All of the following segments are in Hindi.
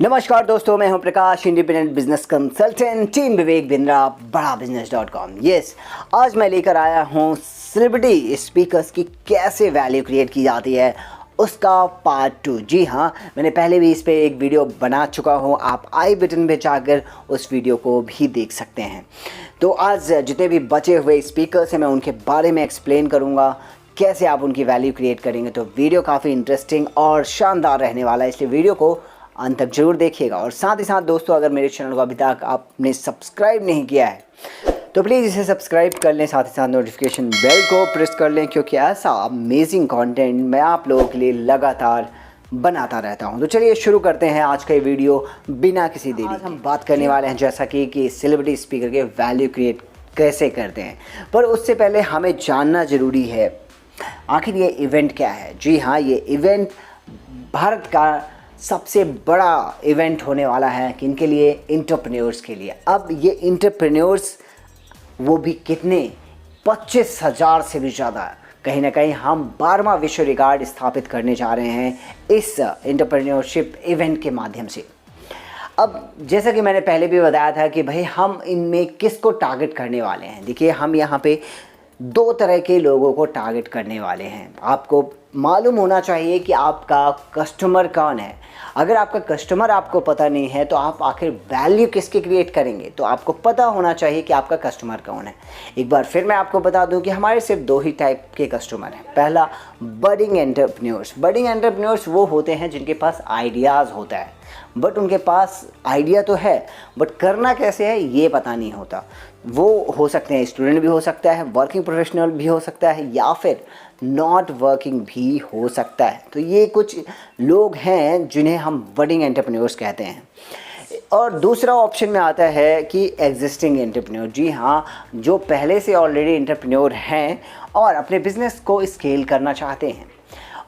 नमस्कार दोस्तों, मैं हूं प्रकाश, independent business consultant, team Vivek Bindra, बड़ा बिजनेस.com। यस, आज मैं लेकर आया हूं सेलिब्रिटी स्पीकर्स की कैसे वैल्यू क्रिएट की जाती है उसका पार्ट 2। जी हाँ, मैंने पहले भी इस पे एक वीडियो बना चुका हूं, आप आई बटन पे जाकर उस वीडियो को भी देख सकते हैं। तो आज जितने भी बचे हुए स्पीकर्स हैं मैं उनके बारे में एक्सप्लेन करूँगा, कैसे आप उनकी वैल्यू क्रिएट करेंगे। तो वीडियो काफ़ी इंटरेस्टिंग और शानदार रहने वाला है, इसलिए वीडियो को अंत तक जरूर देखिएगा। और साथ ही साथ दोस्तों, अगर मेरे चैनल को अभी तक आपने सब्सक्राइब नहीं किया है तो प्लीज़ इसे सब्सक्राइब कर लें, साथ ही साथ नोटिफिकेशन बेल को प्रेस कर लें, क्योंकि ऐसा अमेजिंग कंटेंट मैं आप लोगों के लिए लगातार बनाता रहता हूं। तो चलिए शुरू करते हैं आज का ये वीडियो बिना किसी देरी। आज हम बात करने वाले हैं जैसा कि सेलिब्रिटी स्पीकर के वैल्यू क्रिएट कैसे करते हैं, पर उससे पहले हमें जानना ज़रूरी है आखिर ये इवेंट क्या है। जी हाँ, ये इवेंट भारत का सबसे बड़ा इवेंट होने वाला है। किनके लिए? एंटरप्रेन्योर्स के लिए। अब ये एंटरप्रेन्योर्स वो भी कितने? 25,000 से भी ज़्यादा। कहीं ना कहीं हम 12वां विश्व रिकॉर्ड स्थापित करने जा रहे हैं इस एंटरप्रेन्योरशिप इवेंट के माध्यम से। अब जैसा कि मैंने पहले भी बताया था कि भाई हम इनमें किसको टारगेट करने वाले हैं। देखिए, हम यहाँ पे 2 तरह के लोगों को टारगेट करने वाले हैं। आपको मालूम होना चाहिए कि आपका कस्टमर कौन है। अगर आपका कस्टमर आपको पता नहीं है तो आप आखिर वैल्यू किसके क्रिएट करेंगे। तो आपको पता होना चाहिए कि आपका कस्टमर कौन है। एक बार फिर मैं आपको बता दूं कि हमारे सिर्फ 2 ही टाइप के कस्टमर हैं। पहला, बडिंग एंटरप्रेन्योर्स। बडिंग एंटरप्रेन्योर्स वो होते हैं जिनके पास आइडियाज़ होता है, बट उनके पास आइडिया तो है बट करना कैसे है ये पता नहीं होता। वो हो सकते हैं स्टूडेंट भी हो सकता है, वर्किंग प्रोफेशनल भी हो सकता है, या फिर नॉट वर्किंग भी हो सकता है। तो ये कुछ लोग हैं जिन्हें हम बडिंग एंटरप्रेन्योर्स कहते हैं। और दूसरा ऑप्शन में आता है कि एग्जिस्टिंग एंटरप्रेन्योर। जी हाँ, जो पहले से ऑलरेडी एंटरप्रेन्योर हैं और अपने बिजनेस को स्केल करना चाहते हैं।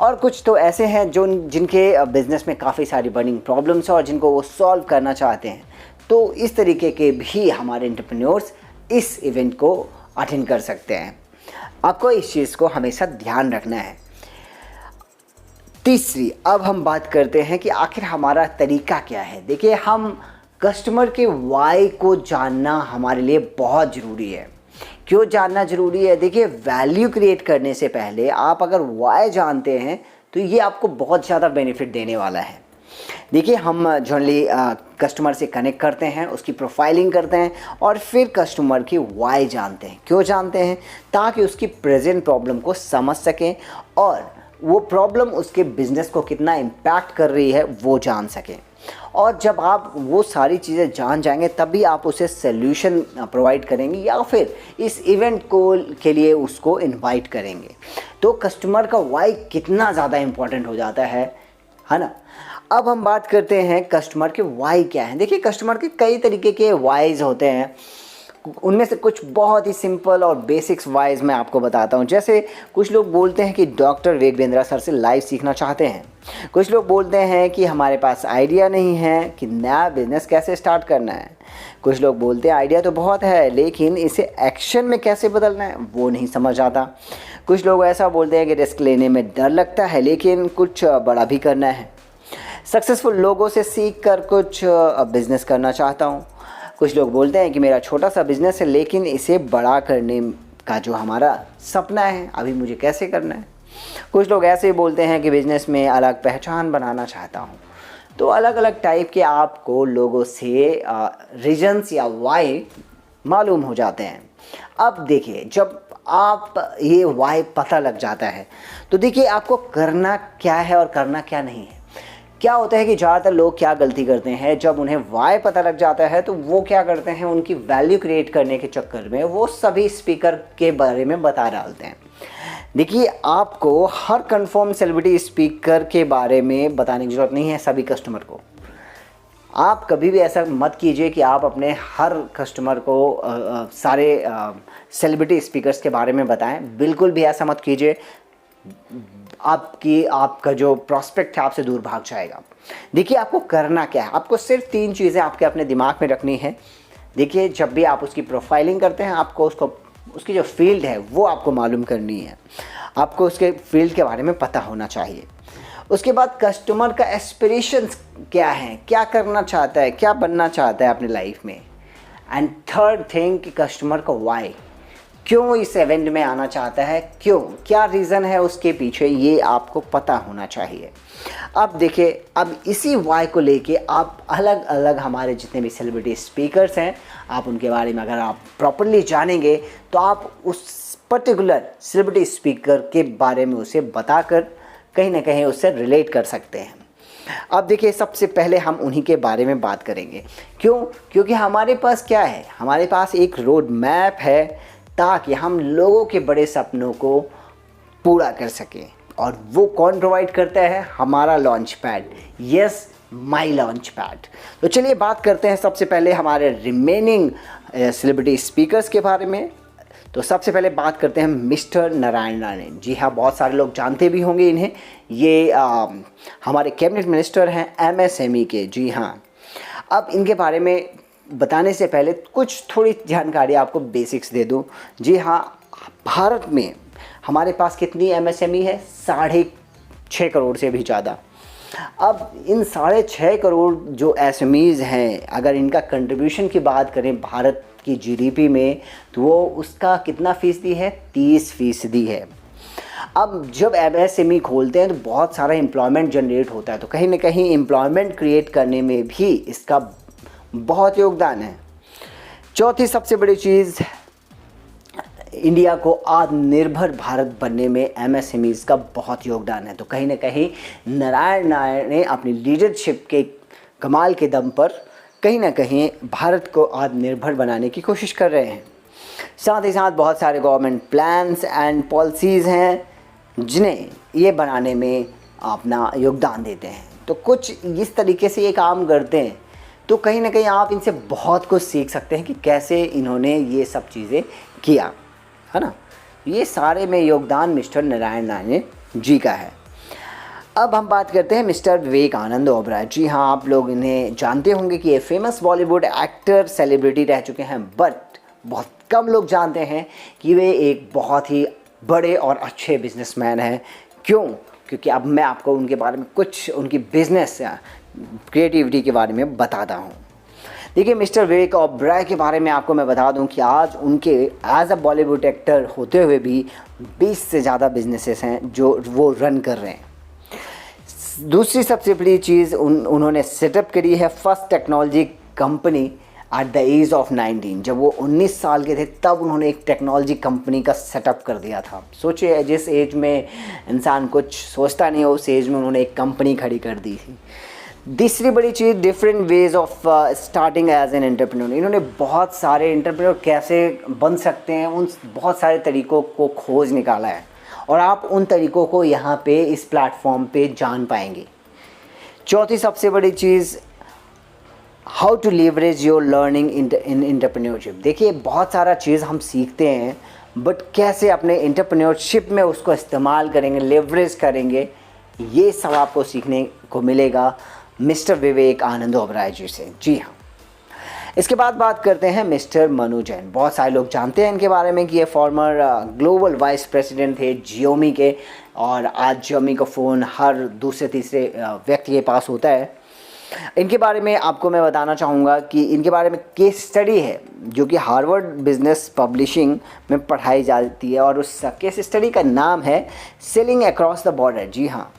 और कुछ तो ऐसे हैं जो जिनके बिज़नेस में काफ़ी सारी बर्निंग प्रॉब्लम्स हैं और जिनको वो सॉल्व करना चाहते हैं। तो इस तरीके के भी हमारे एंटरप्रेन्योर्स इस इवेंट को अटेंड कर सकते हैं। आपको इस चीज़ को हमेशा ध्यान रखना है। तीसरी, अब हम बात करते हैं कि आखिर हमारा तरीका क्या है। देखिए, हम कस्टमर के वाई को जानना हमारे लिए बहुत ज़रूरी है। क्यों जानना ज़रूरी है? देखिए, वैल्यू क्रिएट करने से पहले आप अगर वाई जानते हैं तो ये आपको बहुत ज़्यादा बेनिफिट देने वाला है। देखिए, हम जनरली कस्टमर से कनेक्ट करते हैं, उसकी प्रोफाइलिंग करते हैं और फिर कस्टमर की वाई जानते हैं। क्यों जानते हैं? ताकि उसकी प्रेजेंट प्रॉब्लम को समझ सकें और वो प्रॉब्लम उसके बिज़नेस को कितना इम्पैक्ट कर रही है वो जान सकें। और जब आप वो सारी चीज़ें जान जाएंगे तभी आप उसे सल्यूशन प्रोवाइड करेंगे या फिर इस इवेंट को के लिए उसको इनवाइट करेंगे। तो कस्टमर का वाई कितना ज़्यादा इम्पॉर्टेंट हो जाता है ना। अब हम बात करते हैं कस्टमर के वाई क्या हैं। देखिए, कस्टमर के कई तरीके के वाइज होते हैं। उनमें से कुछ बहुत ही सिंपल और बेसिक्स वाइज मैं आपको बताता हूं। जैसे कुछ लोग बोलते हैं कि डॉक्टर विवेक बिंद्रा सर से लाइव सीखना चाहते हैं। कुछ लोग बोलते हैं कि हमारे पास आइडिया नहीं है कि नया बिजनेस कैसे स्टार्ट करना है। कुछ लोग बोलते हैं आइडिया तो बहुत है लेकिन इसे एक्शन में कैसे बदलना है वो नहीं समझ आता। कुछ लोग ऐसा बोलते हैं कि रिस्क लेने में डर लगता है लेकिन कुछ बड़ा भी करना है। सक्सेसफुल लोगों से सीख कर कुछ बिजनेस करना चाहता हूँ। कुछ लोग बोलते हैं कि मेरा छोटा सा बिजनेस है लेकिन इसे बड़ा करने का जो हमारा सपना है अभी मुझे कैसे करना है। कुछ लोग ऐसे ही बोलते हैं कि बिजनेस में अलग पहचान बनाना चाहता हूँ। तो अलग अलग टाइप के आपको लोगों से रीजन्स या वाई मालूम हो जाते हैं। अब देखिए, जब आप ये वाई पता लग जाता है तो देखिए आपको करना क्या है और करना क्या नहीं है। क्या होता है कि ज़्यादातर लोग क्या गलती करते हैं, जब उन्हें वाई पता लग जाता है तो वो क्या करते हैं, उनकी वैल्यू क्रिएट करने के चक्कर में वो सभी स्पीकर के बारे में बता डालते हैं। देखिए, आपको हर कंफर्म सेलिब्रिटी स्पीकर के बारे में बताने की ज़रूरत नहीं है सभी कस्टमर को। आप कभी भी ऐसा मत कीजिए कि आप अपने हर कस्टमर को सारे सेलिब्रिटी स्पीकर्स के बारे में बताएं। बिल्कुल भी ऐसा मत कीजिए, आपका जो प्रॉस्पेक्ट है आपसे दूर भाग जाएगा। देखिए, आपको करना क्या है, आपको सिर्फ 3 चीज़ें आपके अपने दिमाग में रखनी है। देखिए, जब भी आप उसकी प्रोफाइलिंग करते हैं आपको उसकी जो फील्ड है वो आपको मालूम करनी है। आपको उसके फील्ड के बारे में पता होना चाहिए। उसके बाद कस्टमर का एस्पिरेशंस क्या है, क्या करना चाहता है, क्या बनना चाहता है अपनी लाइफ में। एंड थर्ड थिंग कि कस्टमर का वाई, क्यों इस इवेंट में आना चाहता है, क्यों, क्या रीज़न है उसके पीछे, ये आपको पता होना चाहिए। अब देखिए, अब इसी वाई को लेके आप अलग अलग हमारे जितने भी सेलिब्रिटी स्पीकर्स हैं, आप उनके बारे में अगर आप प्रॉपरली जानेंगे तो आप उस पर्टिकुलर सेलिब्रिटी स्पीकर के बारे में उसे बताकर कहीं ना कहीं उससे रिलेट कर सकते हैं। अब देखिए, सबसे पहले हम उन्हीं के बारे में बात करेंगे। क्यों? क्योंकि हमारे पास क्या है, हमारे पास एक रोड मैप है ताकि हम लोगों के बड़े सपनों को पूरा कर सकें। और वो कौन प्रोवाइड करता है? हमारा लॉन्च पैड, यस, माई लॉन्च पैड। तो चलिए बात करते हैं सबसे पहले हमारे रिमेनिंग सेलिब्रिटी स्पीकर्स के बारे में। तो सबसे पहले बात करते हैं मिस्टर नारायण राणे। जी हाँ, बहुत सारे लोग जानते भी होंगे इन्हें। ये हमारे कैबिनेट मिनिस्टर हैं एमएसएमई के। जी हाँ, अब इनके बारे में बताने से पहले कुछ थोड़ी जानकारी आपको बेसिक्स दे दूं। जी हाँ, भारत में हमारे पास कितनी एमएसएमई है? 6.5 करोड़ से भी ज़्यादा। अब इन 6.5 करोड़ जो एसएमईज़ हैं, अगर इनका कंट्रीब्यूशन की बात करें भारत की जीडीपी में, तो वो उसका कितना फीसदी है? 30% है। अब जब एमएसएमई खोलते हैं तो बहुत सारा एम्प्लॉयमेंट जनरेट होता है, तो कहीं ना कहीं एम्प्लॉयमेंट क्रिएट करने में भी इसका बहुत योगदान है। चौथी सबसे बड़ी चीज़, इंडिया को आत्मनिर्भर भारत बनने में एमएसएमईज़ का बहुत योगदान है। तो कहीं ना कहीं नारायण राणे ने अपनी लीडरशिप के कमाल के दम पर कहीं ना कहीं भारत को आत्मनिर्भर बनाने की कोशिश कर रहे हैं। साथ ही साथ बहुत सारे गवर्नमेंट प्लान्स एंड पॉलिसीज़ हैं जिन्हें ये बनाने में अपना योगदान देते हैं। तो कुछ इस तरीके से ये काम करते हैं, तो कहीं ना कहीं आप इनसे बहुत कुछ सीख सकते हैं कि कैसे इन्होंने ये सब चीज़ें किया, है ना। ये सारे में योगदान मिस्टर नारायण राणे जी का है। अब हम बात करते हैं मिस्टर विवेक आनंद ओबराय। जी हाँ, आप लोग इन्हें जानते होंगे कि ये फेमस बॉलीवुड एक्टर सेलिब्रिटी रह चुके हैं, बट बहुत कम लोग जानते हैं कि वे एक बहुत ही बड़े और अच्छे बिजनेसमैन हैं। क्यों? क्योंकि अब मैं आपको उनके बारे में कुछ उनकी बिजनेस या क्रिएटिविटी के बारे में बताता हूँ। देखिए, मिस्टर विवेक ओबराय के बारे में आपको मैं बता दूं कि आज उनके एज अ बॉलीवुड एक्टर होते हुए भी 20 से ज़्यादा बिजनेसेस हैं जो वो रन कर रहे हैं। दूसरी सबसे बड़ी चीज़ उन्होंने सेटअप करी है first technology company at the age of 19। जब वो 19 साल के थे तब उन्होंने एक टेक्नोलॉजी कंपनी का सेटअप कर दिया था। सोचिए, जिस एज में इंसान कुछ सोचता नहीं हो, उस एज में उन्होंने एक कंपनी खड़ी कर दी थी। तीसरी बड़ी चीज़, different ways of starting as an entrepreneur. इन्होंने बहुत सारे एंटरप्रेन्योर कैसे बन सकते हैं, उन बहुत सारे तरीक़ों को खोज निकाला है और आप उन तरीक़ों को यहाँ पे इस प्लेटफॉर्म पे जान पाएंगे। चौथी सबसे बड़ी चीज़, how to leverage your learning in entrepreneurship. देखिए, बहुत सारा चीज़ हम सीखते हैं, बट कैसे अपने एंटरप्रेन्योरशिप में उसको इस्तेमाल करेंगे, लेवरेज करेंगे, ये सब आपको सीखने को मिलेगा मिस्टर विवेक आनंद ओबराय जी से। जी हाँ, इसके बाद बात करते हैं मिस्टर मनु जैन। बहुत सारे लोग जानते हैं इनके बारे में कि ये फॉर्मर ग्लोबल वाइस प्रेसिडेंट थे जियोमी के, और आज जियोमी का फ़ोन हर दूसरे तीसरे व्यक्ति के पास होता है। इनके बारे में आपको मैं बताना चाहूँगा कि इनके बारे में केस स्टडी है जो कि हार्वर्ड बिजनेस पब्लिशिंग में पढ़ाई जाती है, और उस केस स्टडी का नाम है सेलिंग अक्रॉस द बॉर्डर। जी हाँ,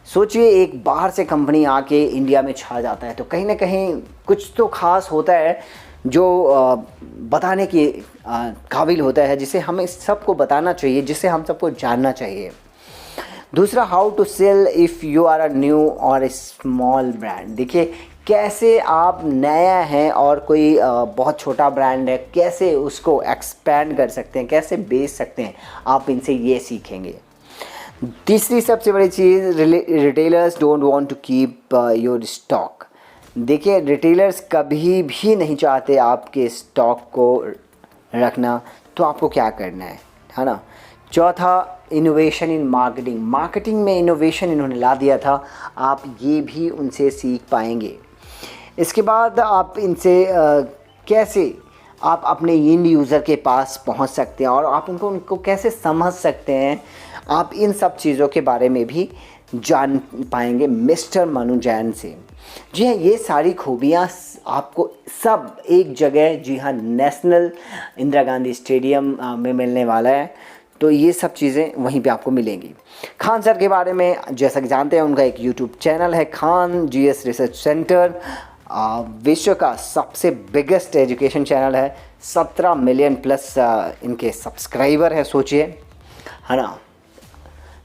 सोचिए, एक बाहर से कंपनी आके इंडिया में छा जाता है, तो कहीं ना कहीं कुछ तो ख़ास होता है जो बताने की काबिल होता है, जिसे हमें सबको बताना चाहिए, जिसे हम सबको जानना चाहिए। दूसरा, how to sell if you are a new or small brand. देखिए, कैसे आप नया हैं और कोई बहुत छोटा ब्रांड है, कैसे उसको एक्सपैंड कर सकते हैं, कैसे बेच सकते हैं, आप इनसे ये सीखेंगे। तीसरी सबसे बड़ी चीज़, retailers don't want to keep your stock. देखिए, रिटेलर्स कभी भी नहीं चाहते आपके स्टॉक को रखना, तो आपको क्या करना है ना। चौथा, इनोवेशन इन मार्केटिंग। मार्केटिंग में इनोवेशन इन्होंने ला दिया था, आप ये भी उनसे सीख पाएंगे। इसके बाद आप इनसे कैसे आप अपने एंड यूज़र के पास पहुंच सकते हैं और आप उनको कैसे समझ सकते हैं, आप इन सब चीज़ों के बारे में भी जान पाएंगे मिस्टर मनु जैन से। जी हाँ, ये सारी खूबियाँ आपको सब एक जगह, जी हाँ, नेशनल इंदिरा गांधी स्टेडियम में मिलने वाला है। तो ये सब चीज़ें वहीं पे आपको मिलेंगी। खान सर के बारे में जैसा कि जानते हैं, उनका एक यूट्यूब चैनल है खान जीएस रिसर्च सेंटर। विश्व का सबसे बिगेस्ट एजुकेशन चैनल है। 17 मिलियन प्लस इनके सब्सक्राइबर हैं, सोचिए, है ना।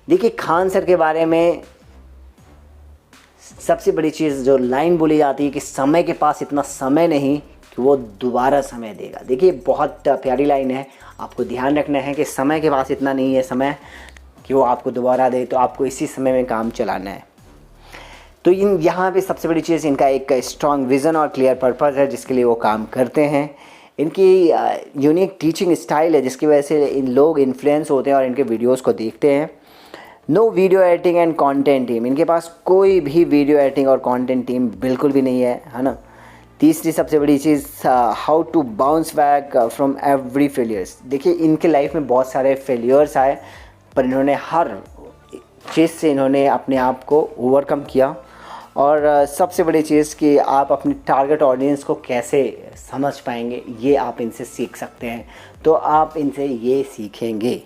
देखिए खान सर के बारे में सबसे बड़ी चीज़ जो लाइन बोली जाती है कि समय के पास इतना समय नहीं कि वो दोबारा समय देगा। देखिए बहुत प्यारी लाइन है, आपको ध्यान रखना है कि समय के पास इतना नहीं है समय कि वो आपको दोबारा दे, तो आपको इसी समय में काम चलाना है। तो इन यहाँ पे सबसे बड़ी चीज़ इनका एक स्ट्रॉन्ग विज़न और क्लियर पर्पज़ है जिसके लिए वो काम करते हैं। इनकी यूनिक टीचिंग स्टाइल है जिसकी वजह से इन लोग इन्फ्लुएंस होते हैं और इनके वीडियोस को देखते हैं। No video editing and content team, इनके पास कोई भी वीडियो एडिटिंग और कंटेंट टीम बिल्कुल भी नहीं है ना। तीसरी सबसे बड़ी चीज़, how to bounce back from every failures. देखिए इनके लाइफ में बहुत सारे फेलियर्स आए, पर इन्होंने हर चीज़ से इन्होंने अपने आप को ओवरकम किया। और सबसे बड़ी चीज़ कि आप अपनी टारगेट ऑडियंस को कैसे समझ पाएंगे, ये आप इनसे सीख सकते हैं। तो आप इनसे ये सीखेंगे।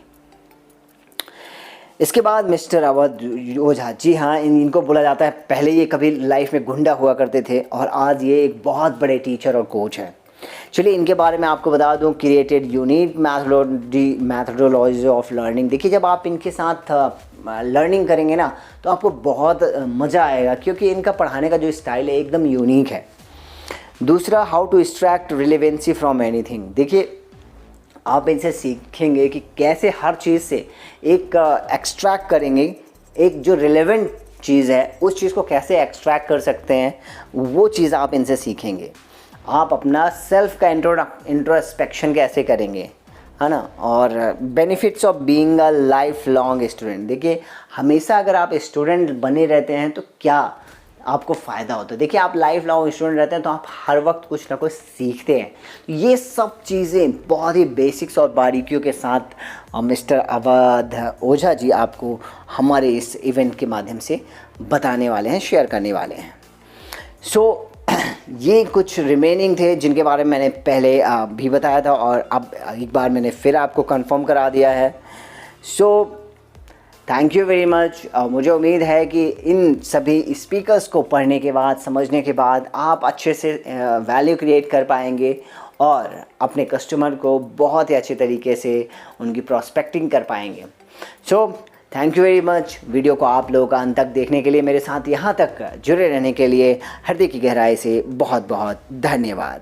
इसके बाद मिस्टर अवध ओझा, जी हाँ, इनको बोला जाता है पहले ये कभी लाइफ में गुंडा हुआ करते थे और आज ये एक बहुत बड़े टीचर और कोच है। चलिए इनके बारे में आपको बता दूं, created unique methodology of learning. देखिए जब आप इनके साथ लर्निंग करेंगे ना तो आपको बहुत मज़ा आएगा, क्योंकि इनका पढ़ाने का जो स्टाइल है एकदम यूनिक है। दूसरा, how to extract relevancy from anything. देखिए आप इनसे सीखेंगे कि कैसे हर चीज़ से एक एक्सट्रैक्ट करेंगे, एक जो रिलेवेंट चीज़ है उस चीज़ को कैसे एक्सट्रैक्ट कर सकते हैं, वो चीज़ आप इनसे सीखेंगे। आप अपना सेल्फ का इंट्रोस्पेक्शन कैसे करेंगे, है ना। और benefits of being a life long student. देखिए हमेशा अगर आप स्टूडेंट बने रहते हैं तो क्या आपको फ़ायदा होता है। देखिए आप लाइफ लॉन्ग स्टूडेंट रहते हैं तो आप हर वक्त कुछ ना कुछ सीखते हैं। ये सब चीज़ें बहुत ही बेसिक्स और बारीकियों के साथ मिस्टर अवध ओझा जी आपको हमारे इस इवेंट के माध्यम से बताने वाले हैं, शेयर करने वाले हैं। सो ये कुछ रिमेनिंग थे जिनके बारे में मैंने पहले भी बताया था और अब एक बार मैंने फिर आपको कंफर्म करा दिया है। So thank you very much. मुझे उम्मीद है कि इन सभी स्पीकर्स को पढ़ने के बाद, समझने के बाद आप अच्छे से वैल्यू क्रिएट कर पाएंगे और अपने कस्टमर को बहुत ही अच्छे तरीके से उनकी प्रॉस्पेक्टिंग कर पाएंगे। So thank you very much. Video को आप लोगों का अंत तक देखने के लिए, मेरे साथ यहाँ तक जुड़े रहने के लिए हृदय की गहराई से बहुत बहुत धन्यवाद।